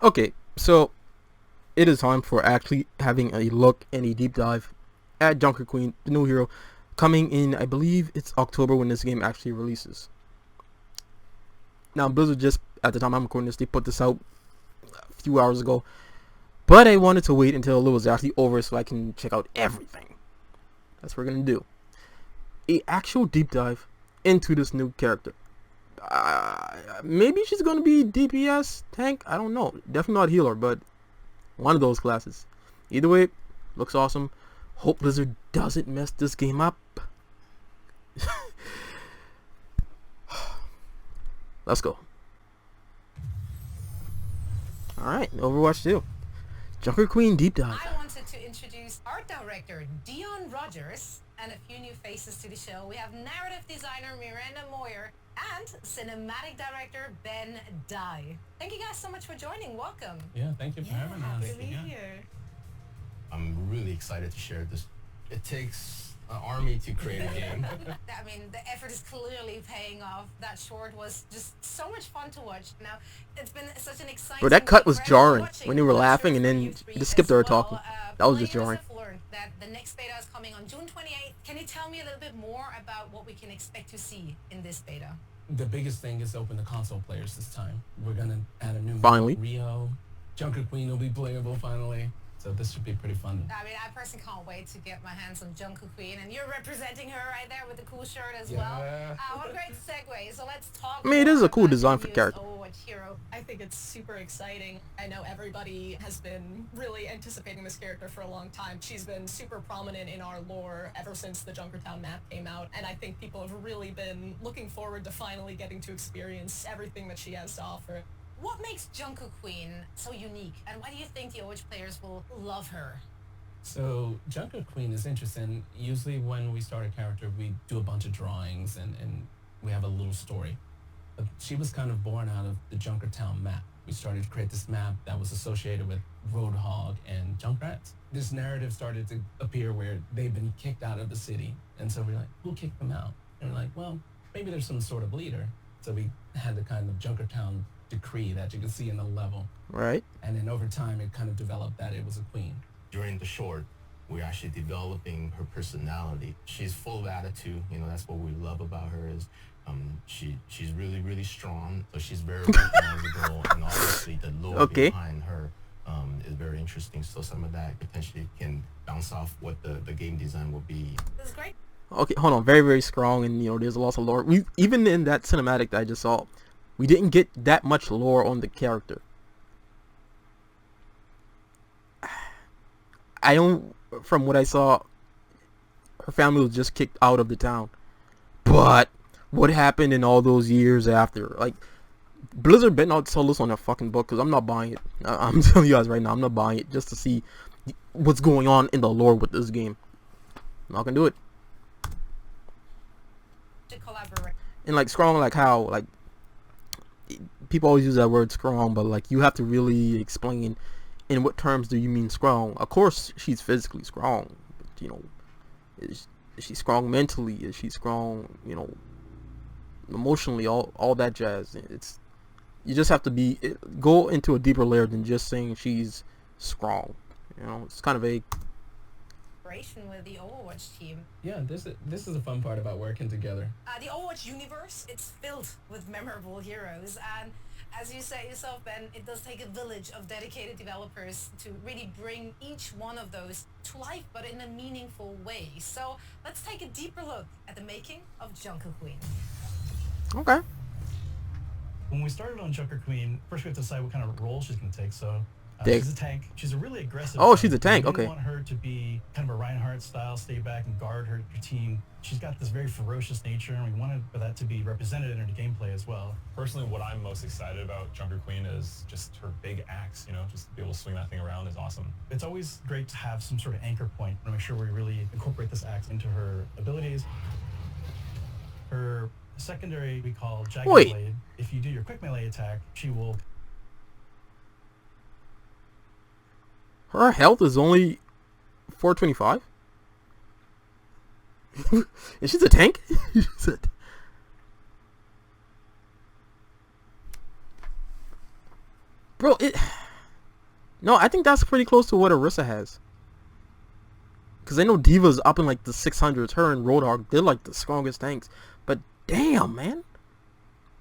Okay, so it is time for actually having a look and a deep dive at Junkerqueen, the new hero, coming in, I believe it's October when this game actually releases. Now, Blizzard just, at the time I'm recording this, they put this out a few hours ago, but I wanted to wait until it was actually over so I can check out everything. That's what we're going to do. A actual deep dive into this new character. Maybe she's going to be DPS, tank, I don't know. Definitely not healer, but one of those classes. Either way, looks awesome. Hope Blizzard doesn't mess this game up. Let's go. Alright, Overwatch 2. Junkerqueen deep dive. I wanted to introduce Art Director Dion Rogers and a few new faces to the show. We have Narrative Designer Miranda Moyer and Cinematic Director Ben Dai. Thank you guys so much for joining. Welcome. Yeah, thank you for having us. Happy to be here. I'm really excited to share this. It takes an army to create a game. I mean, the effort is clearly paying off. That short was just so much fun to watch. Now, it's been such an exciting... Bro, that cut was week for jarring watching. when you were laughing and then you just skipped her talking. That was just jarring. Players have learned that the next beta is coming on June 28th. Can you tell me a little bit more about what we can expect to see in this beta? The biggest thing is open to console players this time. We're gonna add a new Finally. Rio. Junkerqueen will be playable finally. So this should be pretty fun. I mean, I personally can't wait to get my hands on Junkerqueen, and you're representing her right there with the cool shirt as well. What a great segue. So let's talk. I mean, it is a cool about design the for newest character. Overwatch hero. I think it's super exciting. I know everybody has been really anticipating this character for a long time. She's been super prominent in our lore ever since the Junkertown map came out, and I think people have really been looking forward to finally getting to experience everything that she has to offer. What makes Junkerqueen so unique, and why do you think the Overwatch players will love her? So Junkerqueen is interesting. Usually when we start a character, we do a bunch of drawings and we have a little story. But she was kind of born out of the Junkertown map. We started to create this map that was associated with Roadhog and Junkrats. This narrative started to appear where they've been kicked out of the city. And so we're like, who kicked them out? And we're like, well, maybe there's some sort of leader. So we had the kind of Junkertown decree that you can see in the level. Right. And then over time, it kind of developed that it was a queen. During the short, we're actually developing her personality. She's full of attitude. You know, that's what we love about her is she's really, really strong. So she's very recognizable. And obviously the lore behind her is very interesting. So some of that potentially can bounce off what the game design will be. This is great. Okay, hold on. Very, very strong, and you know, there's a lot of lore. Even in that cinematic that I just saw, we didn't get that much lore on the character. I don't, from what I saw, her family was just kicked out of the town. But what happened in all those years after? Like, Blizzard better not sell this on their fucking book, because I'm not buying it. I'm telling you guys right now, I'm not buying it just to see what's going on in the lore with this game. I'm not gonna do it. To collaborate. And like strong, like how, like, people always use that word strong, but like you have to really explain in what terms do you mean strong. Of course she's physically strong, but you know, is she strong mentally? Is she strong, you know, emotionally? All that jazz. It's, you just have to go into a deeper layer than just saying she's strong. You know, it's kind of a With the Overwatch team. Yeah, this is a fun part about working together. The Overwatch universe, it's filled with memorable heroes, and as you say yourself, Ben, it does take a village of dedicated developers to really bring each one of those to life, but in a meaningful way. So let's take a deeper look at the making of Junkerqueen. okay. When we started on Junkerqueen, first we have to decide what kind of role she's going to take. So she's a tank. She's a really aggressive. Oh, she's a tank. We Okay. want her to be kind of a Reinhardt style, stay back and guard her team. She's got this very ferocious nature, and we wanted for that to be represented in her gameplay as well. Personally, what I'm most excited about Junkerqueen is just her big axe. You know, just to be able to swing that thing around is awesome. It's always great to have some sort of anchor point to make sure we really incorporate this axe into her abilities. Her secondary we call Jagged Wait. Blade. If you do your quick melee attack, she will. Her health is only 425. And she's a tank? Bro, No, I think that's pretty close to what Orisa has. Because I know Diva's up in like the 600s. Her and Roadhog, they're like the strongest tanks. But damn, man.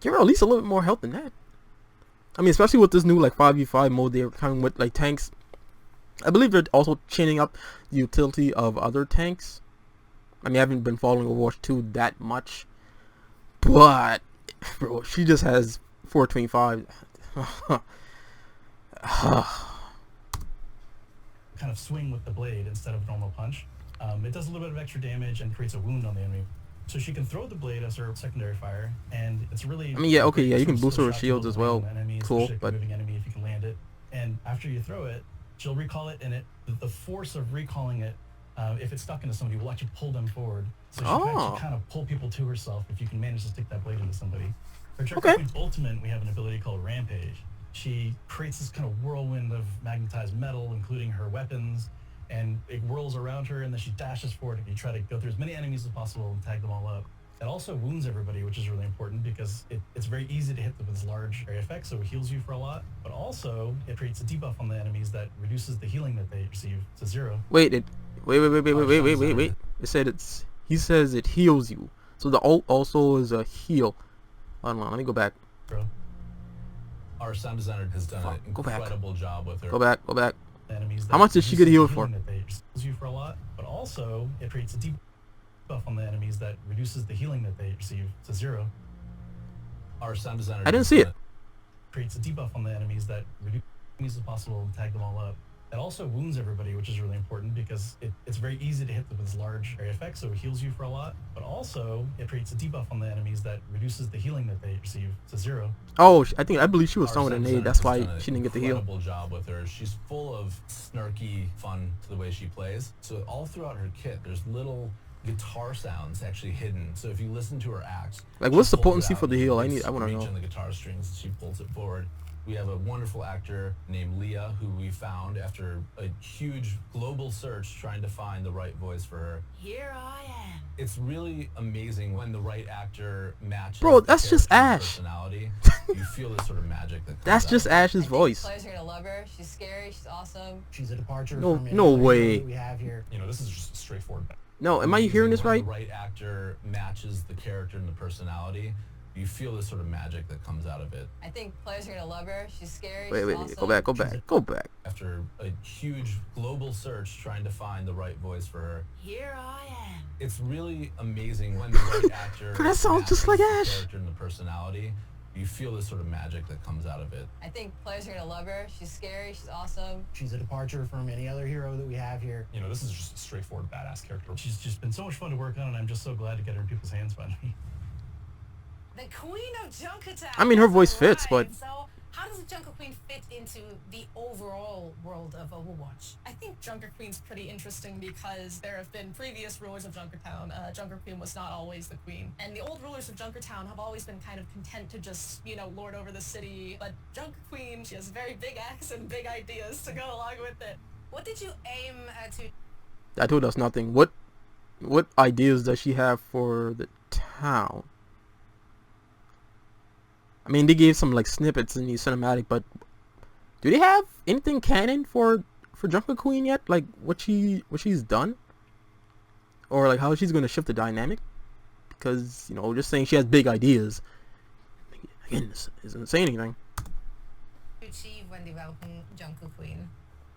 Give her at least a little bit more health than that. I mean, especially with this new like 5v5 mode they're coming with, like tanks. I believe they're also chaining up the utility of other tanks. I mean, I haven't been following Overwatch 2 that much. But, bro, she just has 425. Kind of swing with the blade instead of normal punch. It does a little bit of extra damage and creates a wound on the enemy. So she can throw the blade as her secondary fire, and it's really... I mean, yeah, okay, yeah, you can boost her with shields as well. Cool, but... moving enemy if you can land it. And after you throw it, she'll recall it, and the force of recalling it, if it's stuck into somebody, will actually pull them forward. So she can actually kind of pull people to herself if you can manage to stick that blade into somebody. For Junkertown Ultimate, we have an ability called Rampage. She creates this kind of whirlwind of magnetized metal, including her weapons, and it whirls around her, and then she dashes forward, and you try to go through as many enemies as possible and tag them all up. It also wounds everybody, which is really important because it's very easy to hit them with this large area effect, so it heals you for a lot. But also, it creates a debuff on the enemies that reduces the healing that they receive to 0. Wait. It said he says it heals you. So the ult also is a heal. Hold on, let me go back. Our sound designer has done an incredible job with her. Go back. Enemies How much did she get healed for? That they heals you for a lot, but also it creates a debuff on the enemies that reduces the healing that they receive to 0. Our sound designer. I didn't see it. Creates a debuff on the enemies that reduce enemies as possible and tag them all up. It also wounds everybody, which is really important because it's very easy to hit them with this large area effect, so it heals you for a lot. But also, it creates a debuff on the enemies that reduces the healing that they receive to 0. Oh, I believe she was throwing a nade. That's why she didn't get the heal. Incredible job with her. She's full of snarky fun to the way she plays. So all throughout her kit, there's little guitar sounds actually hidden. So if you listen to her acts, like what's the potency for the heal? I want to know. In the guitar strings, she pulls it forward. We have a wonderful actor named Leah who we found after a huge global search trying to find the right voice for her. Here I am. It's really amazing when the right actor matches. Bro, that's just Ash. Personality. You feel this sort of magic that comes That's just Ash's voice. Players are gonna love her. She's scary. She's awesome. She's a departure. No, from no way. we have here. You know, this is just straightforward. No, am I hearing this right? The right actor matches the character and the personality. You feel this sort of magic that comes out of it. I think players are gonna love her. She's scary. Wait, she's wait, awesome. go back. After a huge global search trying to find the right voice for her. Here I am. It's really amazing when the right actor That sounds just like the Ash. character and the personality. You feel this sort of magic that comes out of it. I think players are gonna love her. She's scary. She's awesome. She's a departure from any other hero that we have here. You know, this is just a straightforward badass character. She's just been so much fun to work on, and I'm just so glad to get her in people's hands finally. The Queen of Junkertown. I mean, her voice fits, but... So, how does the Junker Queen fit into the overall world of Overwatch? I think Junker Queen's pretty interesting because there have been previous rulers of Junkertown. Junker Queen was not always the queen. And the old rulers of Junkertown have always been kind of content to just, lord over the city. But Junker Queen, she has a very big axe and big ideas to go along with it. What did you aim to... That told us nothing. What ideas does she have for the town? I mean, they gave some like snippets in the cinematic, but do they have anything canon for Junker Queen yet? Like what she's done, or like how she's going to shift the dynamic? Because just saying she has big ideas again isn't saying anything. achieve when developing Junker Queen?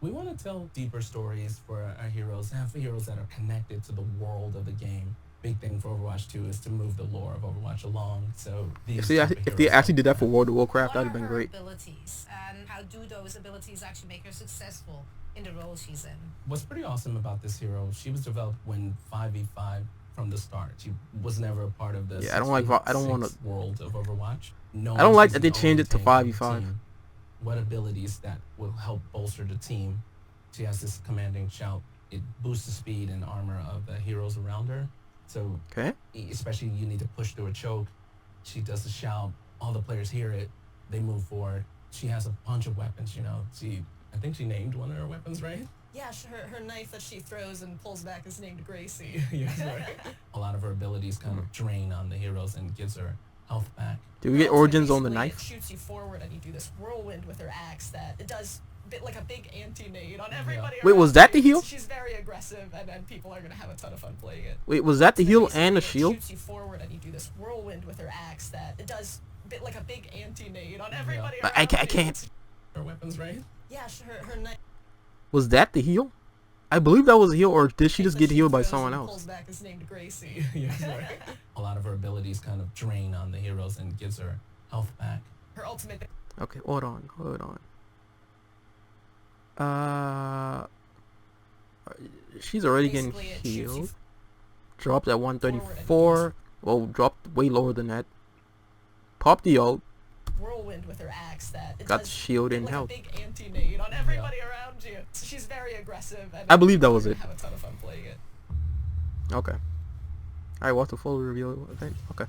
We want to tell deeper stories for our heroes, have heroes that are connected to the world of the game. Big thing for Overwatch 2 is to move the lore of Overwatch along. So if they actually did that for World of Warcraft, that'd have been great. What are her abilities, and how do those abilities actually make her successful in the role she's in? What's pretty awesome about this hero, she was developed when 5v5 from the start. She was never a part of the I don't want to world of Overwatch. No, I don't like that they changed it to 5v5. What abilities that will help bolster the team? She has this commanding shout. It boosts the speed and armor of the heroes around her. So, especially you need to push through a choke. She does the shout. All the players hear it. They move forward. She has a bunch of weapons, I think she named one of her weapons, right? Yeah, her knife that she throws and pulls back is named Gracie. Yes, right. A lot of her abilities kind of drain on the heroes and gives her health back. Do we get origins on the It knife? shoots you forward and you do this whirlwind with her axe that it does bit like a big anti-nade on everybody. Wait, was around that the you. heel? She's very aggressive, and people are gonna have a ton of fun playing it. Wait, was that the heel Basically, and the it shield? shoots you forward, and you do this whirlwind with her axe that it does a bit like a big anti-nade on everybody. But around I you. can't. Her weapons, right? Yeah, her knife. Was that the heel? I believe that was a heel, or did she just get healed by throws someone and else? Pulls back is named Gracie. Yeah, sorry. A lot of her abilities kind of drain on the heroes and gives her health back. Her ultimate. Okay, hold on. She's already getting Basically, it shoots you healed. Dropped at 134. Well, dropped way lower than that. Popped the ult. Whirlwind with her axe that it Got does shield and like health. a big anti-nade on everybody around you. So she's very aggressive. And I believe that was it. have a ton of fun playing it. Okay. Alright, what's the full reveal event? Okay.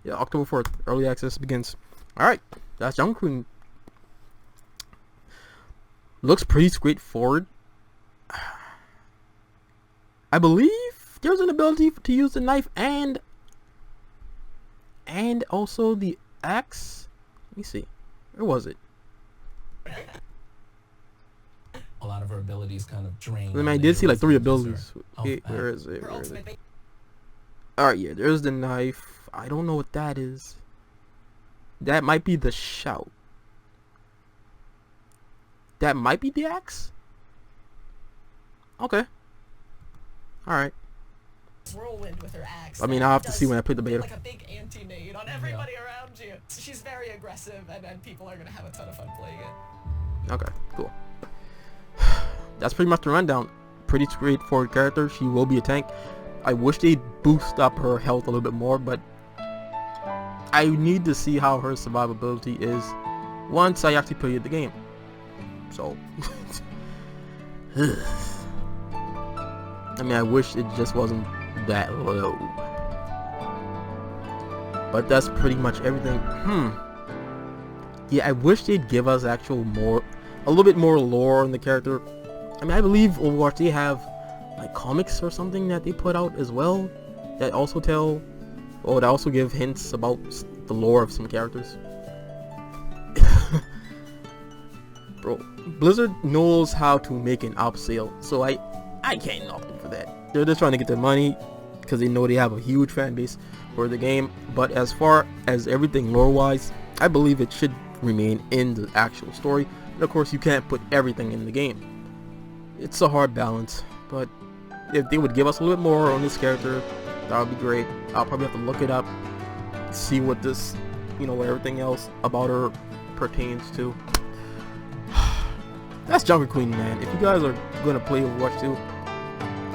Yeah, October 4th. Early access begins. Alright, that's Junkertown. Looks pretty straightforward. I believe there's an ability to use the knife and also the axe. Let me see. Where was it? A lot of her abilities kind of drain. I mean, on I the did see like heroes 3 and gives her abilities. health Wait, back. where is it? Her Where is it? ultimate. Alright, yeah, there's the knife. I don't know what that is. That might be the shout. That might be the axe? Okay. Alright. Whirlwind with her axe. I mean, that I'll have to does see when I play the beta. like a big anti-nade on everybody around you. So she's very aggressive, and people are gonna have a ton of fun playing it. Okay, cool. That's pretty much the rundown. Pretty straightforward character. She will be a tank. I wish they'd boost up her health a little bit more, but I need to see how her survivability is once I actually play the game. So, I mean, I wish it just wasn't that low. But that's pretty much everything. Yeah, I wish they'd give us a little bit more lore on the character. I mean, I believe Overwatch, they have like comics or something that they put out as well that also that also give hints about the lore of some characters. Bro, Blizzard knows how to make an upsell, so I can't knock them for that. They're just trying to get their money because they know they have a huge fan base for the game. But as far as everything lore-wise, I believe it should remain in the actual story. And of course, you can't put everything in the game. It's a hard balance, but if they would give us a little bit more on this character, that would be great. I'll probably have to look it up, see what this, what everything else about her pertains to. That's Junkertown, man. If you guys are gonna play Overwatch 2,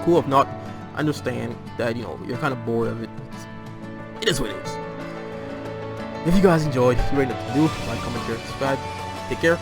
cool. If not, understand that you're kind of bored of it. It is what it is. If you guys enjoyed, you already know what to do. Like, comment, share, subscribe. Take care.